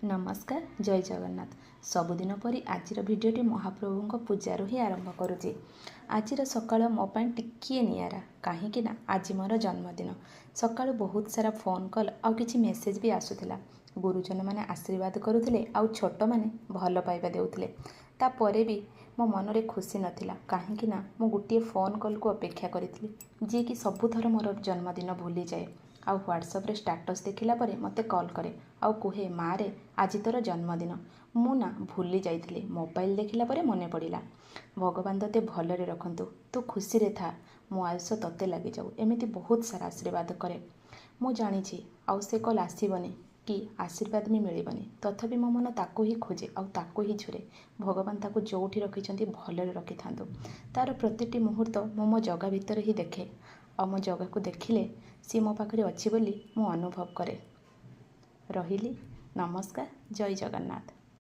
नमस्कार जय जगन्नाथ। सबुदिन परी आज भिडियोटी महाप्रभु पूजार ही आरंभ करुच्ची। आज सकाळ मो टिकिए नियारा कहीं आज मोर जन्मदिन। सकाळु बहुत सारा फोन कॉल आउ किछि मेसेज भी आसुथिला। गुरुजन माने आशीर्वाद करुथिले आउ छोट माने भल पाइबा देउथिले। तापरे भी मो मन रे खुशी नथिला कहीं मो गोटे फोन कॉल को अपेक्षा करिथिली जे कि सबुथर मोर जन्मदिन भूली जाए। आउ व्हाट्सएप रे स्टेटस देखिला परे मते कॉल करे आउ कुहे मारे आज तोर जन्मदिन। मु ना भूली जाइथिली। मोबाइल देखिला परे मने पड़िला भगवान तोते भलरे रखंतु, तू खुशी रे था, मो आयुष तोते लगी जाऊ। एमिति बहुत सारा आशीर्वाद करे। मु जानी आउ से कॉल आसीबनी कि आशीर्वाद भी मिलबनी, तथापि मो मन ताको ही खोजे आउ ताको ही झुरे। भगवान ताको जोठी रखिछंती भलरे रखि थांतु। तार प्रतिटी मुहूर्त मो जगह भितर ही देखे आ मो जगह को देखिले सी मो पाखरे अछि बोली मु अनुभव करे। रहिली। नमस्कार जय जगन्नाथ।